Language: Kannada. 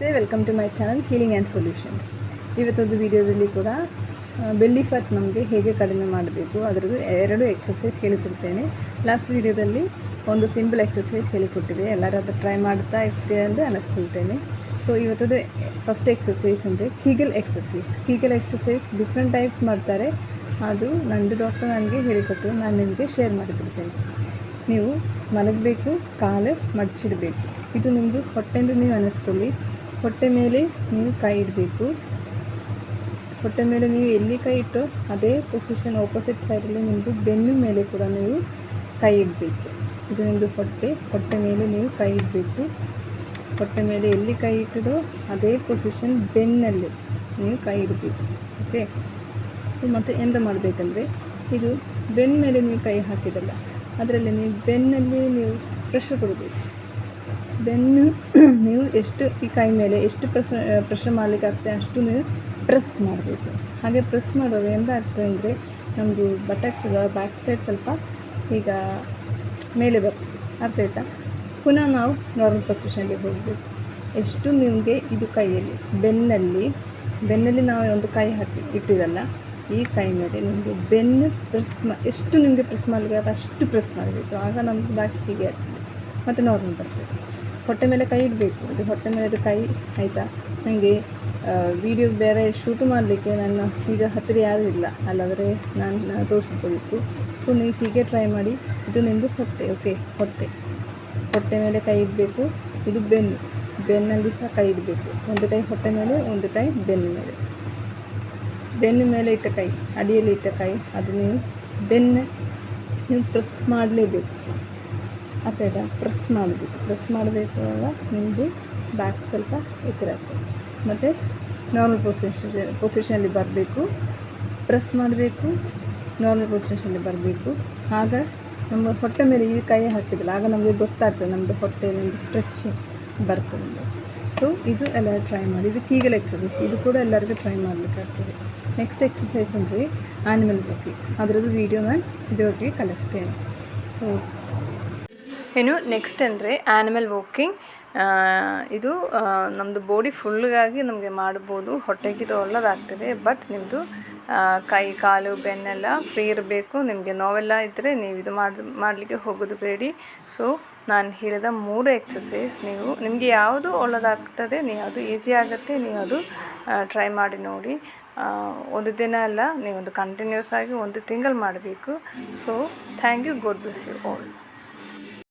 ನಮಸ್ತೆ, welcome to my channel healing and solutions. ಇವತ್ತೊಂದು ವಿಡಿಯೋದಲ್ಲಿ ಕೂಡ ಬೆಲ್ಲಿ ಫ್ಯಾಟ್ ನಮಗೆ ಹೇಗೆ ಕಡಿಮೆ ಮಾಡಬೇಕು ಅದರದ್ದು 2 ಎಕ್ಸಸೈಸ್ ಹೇಳಿಕೊಡ್ತೇನೆ. ಲಾಸ್ಟ್ ವಿಡಿಯೋದಲ್ಲಿ ಒಂದು ಸಿಂಪಲ್ ಎಕ್ಸಸೈಸ್ ಹೇಳಿಕೊಟ್ಟಿದೆ, ಎಲ್ಲರೂ ಅದು ಟ್ರೈ ಮಾಡ್ತಾ ಇರ್ತೀವಿ ಅಂತ ಅನ್ನಿಸ್ಕೊಳ್ತೇನೆ. ಸೊ ಇವತ್ತದು ಫಸ್ಟ್ ಎಕ್ಸಸೈಸ್ ಅಂದರೆ ಕೀಗಲ್ ಎಕ್ಸಸೈಸ್ ಡಿಫ್ರೆಂಟ್ ಟೈಪ್ಸ್ ಮಾಡ್ತಾರೆ. ಅದು ನಂದು ಡಾಕ್ಟರ್ ನನಗೆ ಹೇಳಿಕೊಟ್ಟು ನಾನು ನಿಮಗೆ ಶೇರ್ ಮಾಡಿಕೊಡ್ತೇನೆ. ನೀವು ಮಲಗಬೇಕು, ಕಾಲು ಮಡಚಿಡಬೇಕು. ಇದು ನಿಮ್ಮದು ಹೊಟ್ಟೆಂದು ನೀವು ಅನ್ನಿಸ್ಕೊಳ್ಳಿ. ಹೊಟ್ಟೆ ಮೇಲೆ ನೀವು ಕೈ ಇಡಬೇಕು. ಹೊಟ್ಟೆ ಮೇಲೆ ನೀವು ಎಲ್ಲಿ ಕೈ ಇಟ್ಟು ಅದೇ ಪೊಸಿಷನ್ ಆಪೋಸಿಟ್ ಸೈಡಲ್ಲಿ ನಿಮ್ಮದು ಬೆನ್ನು ಮೇಲೆ ಕೂಡ ನೀವು ಕೈ ಇಡಬೇಕು. ಇದು ನಿಮ್ಮದು ಹೊಟ್ಟೆ ಮೇಲೆ ನೀವು ಕೈ ಇಡಬೇಕು. ಹೊಟ್ಟೆ ಮೇಲೆ ಎಲ್ಲಿ ಕೈ ಇಟ್ಟಿದೋ ಅದೇ ಪೊಸಿಷನ್ ಬೆನ್ನಲ್ಲಿ ನೀವು ಕೈ ಇಡಬೇಕು. ಓಕೆ. ಸೊ ಮತ್ತು ಎಂತ ಮಾಡಬೇಕಂದ್ರೆ, ಇದು ಬೆನ್ನ ಮೇಲೆ ನೀವು ಕೈ ಹಾಕಿದಲ್ಲ, ಅದರಲ್ಲಿ ನೀವು ಬೆನ್ನಲ್ಲಿ ನೀವು ಪ್ರೆಷರ್ ಕೊಡಬೇಕು. ಬೆನ್ನು ನೀವು ಎಷ್ಟು ಈ ಕೈ ಮೇಲೆ ಎಷ್ಟು ಪ್ರೆಷರ್ ಮಾಡಲಿಕ್ಕೆ ಆಗ್ತದೆ ಅಷ್ಟು ನೀವು ಪ್ರೆಸ್ ಮಾಡಬೇಕು. ಹಾಗೆ ಪ್ರೆಸ್ ಮಾಡುವಾಗ ಎಂತ ಆಗ್ತದೆ ಅಂದರೆ, ನಮ್ಮದು ಬಟಕ್ಸ್ ಬ್ಯಾಕ್ ಸೈಡ್ ಸ್ವಲ್ಪ ಈಗ ಮೇಲೆ ಬರ್ತದೆ, ಅರ್ಥ ಆಯ್ತಾ? ಪುನಃ ನಾವು ನಾರ್ಮಲ್ ಪೊಸಿಷನ್ಗೆ ಹೋಗಬೇಕು. ಎಷ್ಟು ನಿಮಗೆ ಇದು ಕೈಯಲ್ಲಿ ಬೆನ್ನಲ್ಲಿ ನಾವು ಒಂದು ಕೈ ಹಾಕಿ ಇಟ್ಟಿರಲ್ಲ, ಈ ಕೈ ಮೇಲೆ ನಿಮಗೆ ಬೆನ್ನು ಎಷ್ಟು ನಿಮಗೆ ಪ್ರೆಸ್ ಮಾಡಲಿಕ್ಕೆ ಅಷ್ಟು ಪ್ರೆಸ್ ಮಾಡಬೇಕು. ಆಗ ನಮಗೆ ಬ್ಯಾಕ್ ಹೀಗೆ ಆಗ್ತದೆ ಮತ್ತು ನಾರ್ಮಲ್ ಬರ್ತದೆ. ಹೊಟ್ಟೆ ಮೇಲೆ ಕೈ ಇಡಬೇಕು. ಇದು ಹೊಟ್ಟೆ ಮೇಲೆ ಅದು ಕೈ, ಆಯಿತಾ? ನನಗೆ ವಿಡಿಯೋ ಬೇರೆ ಶೂಟ್ ಮಾಡಲಿಕ್ಕೆ ನನ್ನ ಈಗ ಹತ್ತಿರ ಯಾರೂ ಇಲ್ಲ, ಅಲ್ಲಾದರೆ ನಾನು ತೋರಿಸ್ಬೋದಿತ್ತು. ಸೊ ನೀವು ಹೀಗೆ ಟ್ರೈ ಮಾಡಿ. ಇದು ನಿಮ್ಮದು ಹೊಟ್ಟೆ. ಓಕೆ, ಹೊಟ್ಟೆ ಮೇಲೆ ಕೈ ಇಡಬೇಕು. ಇದು ಬೆನ್ನಲ್ಲಿ ಸಹ ಕೈ ಇಡಬೇಕು. ಒಂದು ಕೈ ಹೊಟ್ಟೆ ಮೇಲೆ, ಒಂದು ಕೈ ಬೆನ್ನು ಮೇಲೆ ಇಟ್ಟ ಕೈ, ಅಡಿಯಲ್ಲಿ ಇಟ್ಟ ಕೈ, ಅದು ನೀವು ಪ್ರೆಸ್ ಮಾಡಲೇಬೇಕು. ಅರ್ಥ ಆಯಿತಾ? ಪ್ರೆಸ್ ಮಾಡಬೇಕು. ನಿಮ್ಮದು ಬ್ಯಾಕ್ ಸ್ವಲ್ಪ ಎತ್ತರ ಆಗ್ತದೆ. ಮತ್ತು ನಾರ್ಮಲ್ ಪೊಸಿಷನಲ್ಲಿ ಬರಬೇಕು. ಪ್ರೆಸ್ ಮಾಡಬೇಕು, ನಾರ್ಮಲ್ ಪೊಸಿಷನಲ್ಲಿ ಬರಬೇಕು. ಆಗ ನಮ್ಮ ಹೊಟ್ಟೆ ಮೇಲೆ ಈ ಕೈ ಹಾಕಿದಿಲ್ಲ, ಆಗ ನಮಗೆ ಗೊತ್ತಾಗ್ತದೆ ನಮ್ಮದು ಹೊಟ್ಟೆ ನಮ್ಮದು ಸ್ಟ್ರೆಚಿಂಗ್ ಬರ್ತದೆ. ಸೊ ಇದು ಎಲ್ಲರೂ ಟ್ರೈ ಮಾಡಿ. ಇದು ಕೀಗಲ್ ಎಕ್ಸಸೈಸ್, ಇದು ಕೂಡ ಎಲ್ಲರಿಗೂ ಟ್ರೈ ಮಾಡಲಿಕ್ಕಾಗ್ತದೆ. ನೆಕ್ಸ್ಟ್ ಎಕ್ಸಸೈಸ್ ಅಂದರೆ ಆ್ಯನಿಮಲ್ ವಾಕಿಂಗ್. ಅದರದ್ದು ವೀಡಿಯೋ ನಾನು ಇದರೊಟ್ಟಿಗೆ ಕಲಿಸ್ತೇನೆ. ನೆಕ್ಸ್ಟ್ ಅಂದರೆ ಆ್ಯನಿಮಲ್ ವಾಕಿಂಗ್. ಇದು ನಮ್ಮದು ಬಾಡಿ ಫುಲ್ಗಾಗಿ ನಮಗೆ ಮಾಡ್ಬೋದು. ಹೊಟ್ಟೆಗೆ ಇದು ಒಳ್ಳೆಯದಾಗ್ತದೆ. ಬಟ್ ನಿಮ್ಮದು ಕೈ ಕಾಲು ಬೆನ್ನೆಲ್ಲ ಫ್ರೀ ಇರಬೇಕು. ನಿಮಗೆ ನೋವೆಲ್ಲ ಇದ್ದರೆ ನೀವು ಇದು ಮಾಡಲಿಕ್ಕೆ ಹೋಗೋದು ಬೇಡಿ. ಸೊ ನಾನು ಹೇಳಿದ 3 ಎಕ್ಸಸೈಸ್ ನಿಮಗೆ ಯಾವುದು ಒಳ್ಳೆಯದಾಗ್ತದೆ, ನೀವು ಅದು ಈಸಿ ಆಗುತ್ತೆ, ನೀವು ಅದು ಟ್ರೈ ಮಾಡಿ ನೋಡಿ. ಒಂದು ದಿನ ಅಲ್ಲ, ನೀವೊಂದು ಕಂಟಿನ್ಯೂಸ್ ಆಗಿ 1 ತಿಂಗಳು ಮಾಡಬೇಕು. So thank you. God bless you all.